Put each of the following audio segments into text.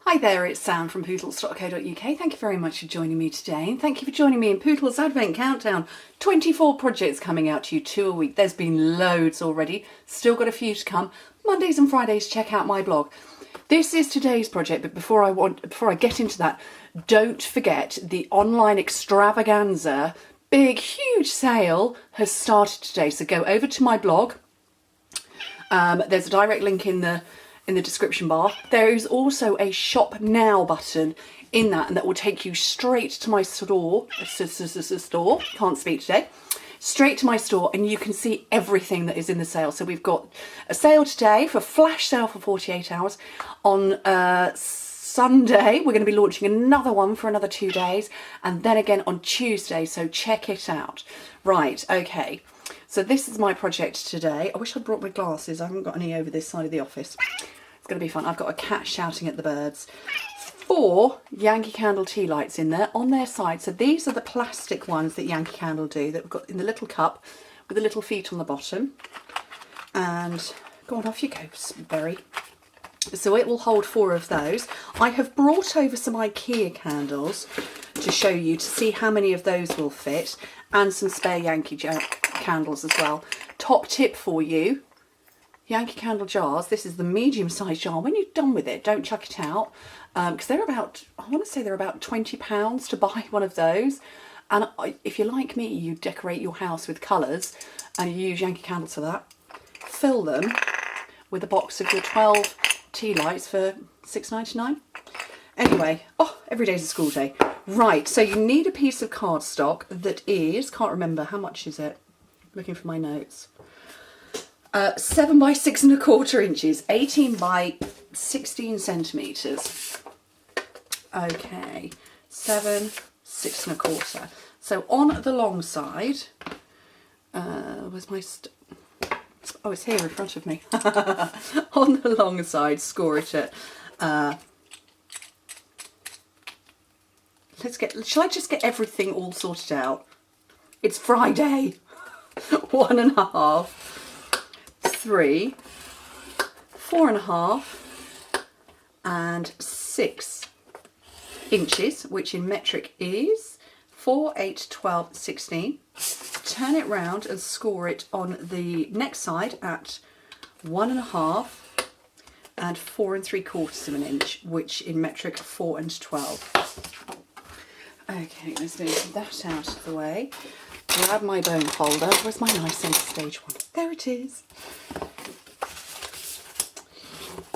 Hi there, it's Sam from Pootles.co.uk. Thank you very much for joining me today, and thank you for joining me in Pootles Advent Countdown. 24 projects coming out to you, 2 a week. There's been loads already, still got a few to come. Mondays and Fridays, check out my blog. This is today's project, but before I get into that, don't forget the online extravaganza, big, huge sale has started today. So go over to my blog. There's a direct link in the description bar. There is also a shop now button in that, and that will take you straight to my store. Can't speak today. Straight to my store, and you can see everything that is in the sale. So we've got a sale today for flash sale for 48 hours. On Sunday, we're going to be launching another one for another 2 days, and then again on Tuesday. So check it out. Right, okay. So this is my project today. I wish I'd brought my glasses. I haven't got any over this side of the office. It's going to be fun. I've got a cat shouting at the birds. 4 Yankee Candle tea lights in there on their side. So these are the plastic ones that Yankee Candle do that we've got in the little cup with the little feet on the bottom. And go on, off you go, Berry. So it will hold 4 of those. I have brought over some IKEA candles to show you, to see how many of those will fit, and some spare Yankee candles as well. Top tip for you, Yankee Candle jars, this is the medium-sized jar. When you're done with it, don't chuck it out, because they're about, I want to say they're about £20 to buy one of those. And if you're like me, you decorate your house with colours and you use Yankee Candles for that, fill them with a box of your 12 tea lights for £6.99. Anyway, every day's a school day. Right, so you need a piece of cardstock that is, can't remember, how much is it? Looking for my notes. 7 by 6¼ inches, 18 by 16 centimetres. Okay, 7, 6¼ So on the long side, where's my oh, it's here in front of me. On the long side, score it at shall I just get everything all sorted out? It's Friday. 1½, 3, 4½, and 6 inches, which in metric is 4, 8, 12, 16. Turn it round and score it on the next side at 1½ and 4 3/4 of an inch, which in metric 4 and 12. Okay, let's move that out of the way. Grab my bone folder. Where's my nice centre stage one? There it is.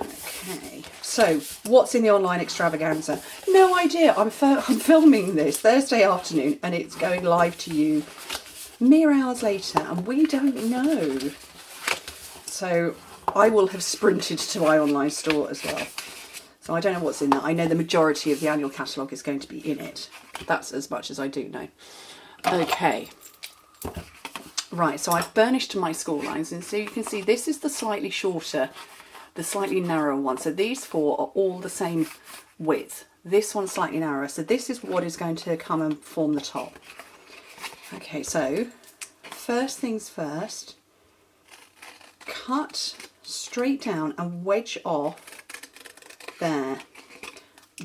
Okay, so what's in the online extravaganza? No idea. I'm filming this Thursday afternoon, and it's going live to you mere hours later, and we don't know. So I will have sprinted to my online store as well. So I don't know what's in there. I know the majority of the annual catalogue is going to be in it. That's as much as I do know. Okay. Right, so I've burnished my score lines, and so you can see this is the slightly shorter, the slightly narrower one. So these 4 are all the same width. This one's slightly narrower. So this is what is going to come and form the top. Okay, so first things first, cut straight down and wedge off there.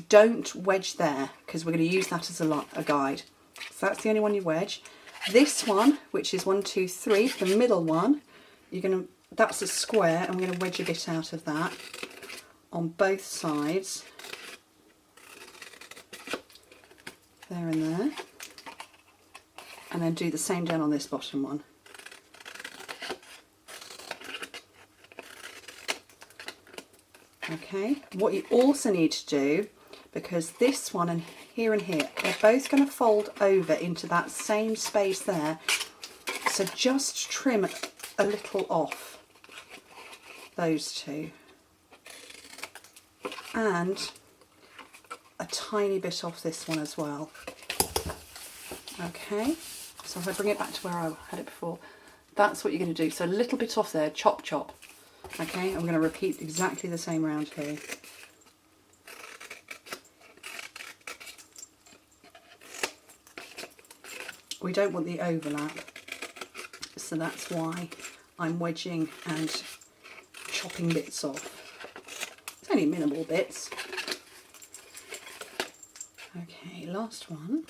Don't wedge there, because we're going to use that as a guide. So that's the only one you wedge. This one, which is 1, 2, 3, the middle one, that's a square, and we're going to wedge a bit out of that on both sides. There and there. And then do the same down on this bottom one. Okay, what you also need to do, because this one and here, they're both going to fold over into that same space there. So just trim a little off those 2. And a tiny bit off this one as well. Okay, so if I bring it back to where I had it before, that's what you're going to do. So a little bit off there, chop, chop. Okay, I'm going to repeat exactly the same round here. We don't want the overlap, so that's why I'm wedging and chopping bits off. It's only minimal bits. Okay, last one.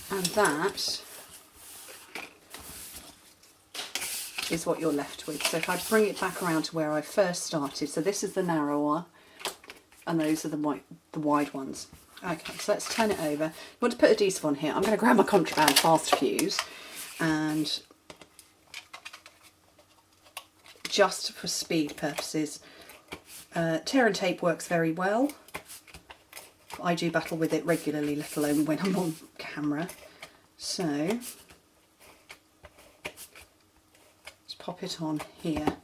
And that is what you're left with. So if I bring it back around to where I first started, so this is the narrower and those are the wide ones. Okay, so let's turn it over. You want to put adhesive on here. I'm going to grab my contraband fast fuse, and just for speed purposes, tear and tape works very well. I do battle with it regularly, let alone when I'm on camera. So let's pop it on here.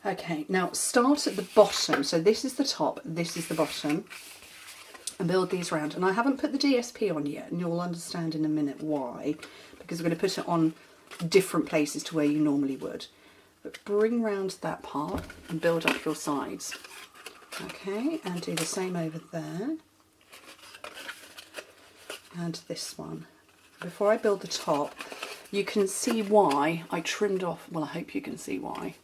Okay, now start at the bottom. So this is the top, this is the bottom, and build these round. And I haven't put the DSP on yet, and you'll understand in a minute why, because we're going to put it on different places to where you normally would. But bring round that part and build up your sides. Okay, and do the same over there. And this one. Before I build the top, you can see why I trimmed off, well, I hope you can see why.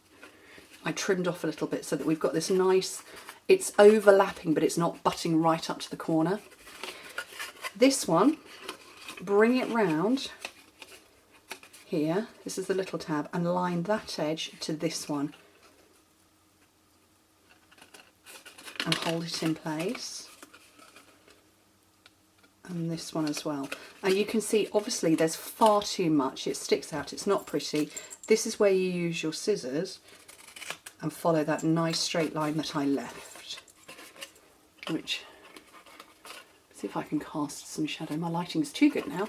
I trimmed off a little bit so that we've got this nice, it's overlapping, but it's not butting right up to the corner. This one, bring it round here, this is the little tab, and line that edge to this one. And hold it in place. And this one as well. And you can see, obviously, there's far too much. It sticks out. It's not pretty. This is where you use your scissors and follow that nice straight line that I left. Which, see if I can cast some shadow. My lighting's too good now.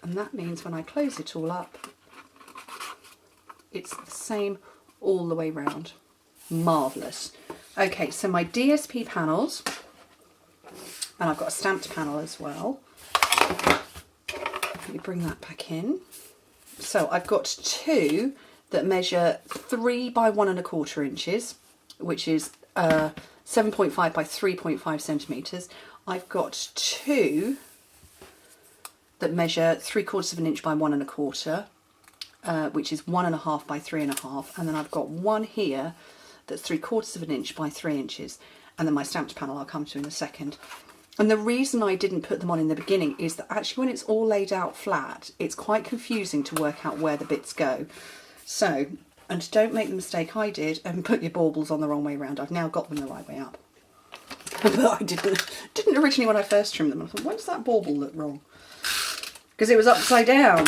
And that means when I close it all up, it's the same all the way round. Marvellous. Okay, so my DSP panels, and I've got a stamped panel as well. Let me bring that back in. So I've got two that measure 3 by 1 1/4 inches, which is 7.5 by 3.5 centimetres. I've got two that measure 3/4 inch by 1 1/4, which is 1.5 by 3.5, and then I've got one here that's 3/4 inch by 3 inches, and then my stamped panel I'll come to in a second. And the reason I didn't put them on in the beginning is that actually when it's all laid out flat, it's quite confusing to work out where the bits go. So, and don't make the mistake I did and put your baubles on the wrong way around. I've now got them the right way up. But I didn't originally when I first trimmed them. I thought, why does that bauble look wrong? Because it was upside down.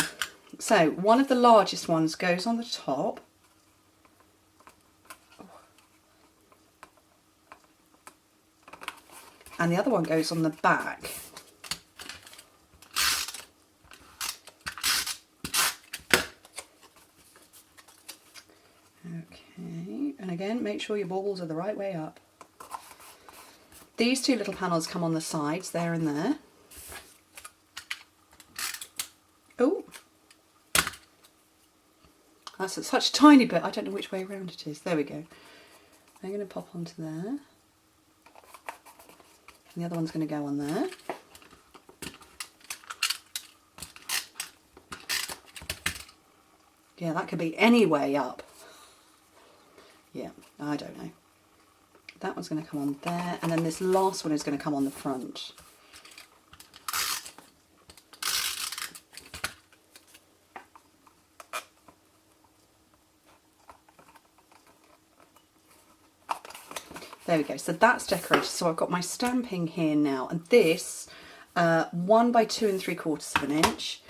So one of the largest ones goes on the top. And the other one goes on the back. Okay, and again, make sure your baubles are the right way up. These two little panels come on the sides, there and there. Oh, that's such a tiny bit, I don't know which way around it is. There we go. I'm going to pop onto there. And the other one's going to go on there. Yeah, that could be any way up. Yeah, I don't know. That one's going to come on there, and then this last one is going to come on the front. There we go, so that's decorated. So I've got my stamping here now, and this 1 by 2 3/4 inch,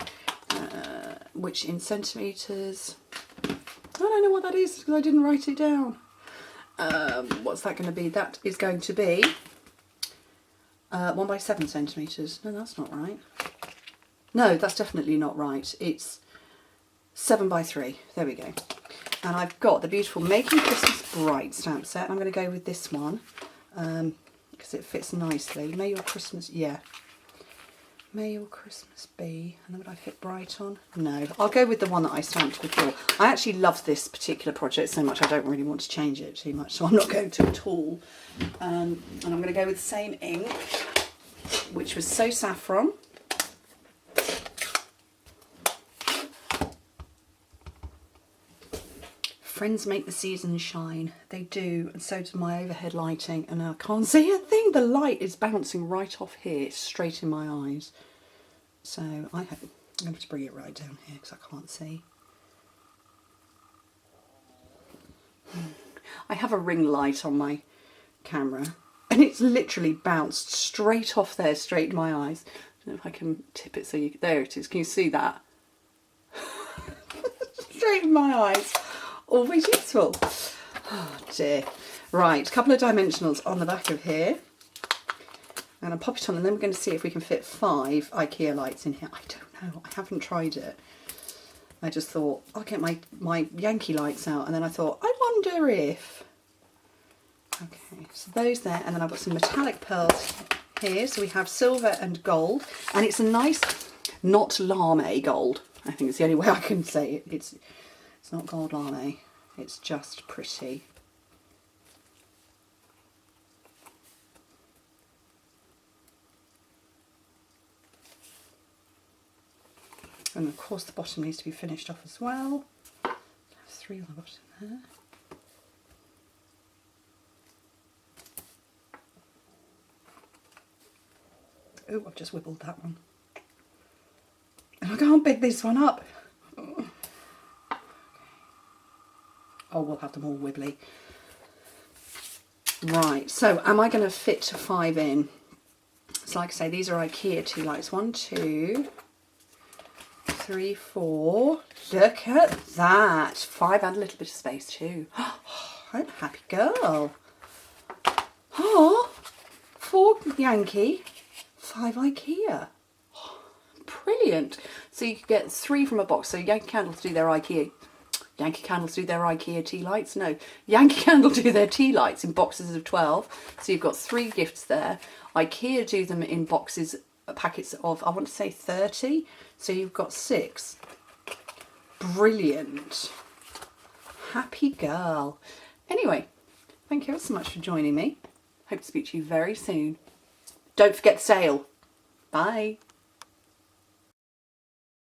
which in centimetres, I don't know what that is because I didn't write it down. What's that going to be? That is going to be 1 by 7 centimetres. No, that's not right. No, that's definitely not right. It's 7 by 3. There we go. And I've got the beautiful Making Christmas Bright stamp set. I'm going to go with this one because it fits nicely. May your Christmas, yeah. May your Christmas be, and then would I fit bright on? No, I'll go with the one that I stamped before. I actually love this particular project so much I don't really want to change it too much, so I'm not going to at all. And I'm going to go with the same ink, which was So Saffron. Friends make the season shine. They do, and so does my overhead lighting. And I can't see a thing. The light is bouncing right off here, straight in my eyes. So I'm going to bring it right down here because I can't see. I have a ring light on my camera and it's literally bounced straight off there, straight in my eyes. I don't know if I can tip it so you... There it is. Can you see that? Straight in my eyes. Always useful. Oh dear. Right, a couple of dimensionals on the back of here. And I'll pop it on and then we're going to see if we can fit 5 IKEA lights in here. I don't know. I haven't tried it. I just thought, I'll get my Yankee lights out. And then I thought, I wonder if... Okay, so those there. And then I've got some metallic pearls here. So we have silver and gold. And it's a nice, not lame gold. I think it's the only way I can say it. It's not gold lame. It's just pretty. And of course the bottom needs to be finished off as well. There's 3 on the bottom there. Oh, I've just wibbled that one. And I can't pick this one up. Oh, we'll have them all wibbly. Right, so am I going to fit 5 in? So like I say, these are IKEA tea lights. 1, 2, 3, 4. Look at that. 5 and a little bit of space too. Oh, I'm a happy girl. Oh, 4 Yankee, 5 IKEA. Oh, brilliant. So you could get 3 from a box. So Yankee Candles do their IKEA. Yankee Candles do their IKEA tea lights? No. Yankee Candle do their tea lights in boxes of 12. So you've got 3 gifts there. IKEA do them in boxes, packets of, I want to say 30. So you've got 6. Brilliant. Happy girl. Anyway, thank you ever so much for joining me. Hope to speak to you very soon. Don't forget the sale. Bye.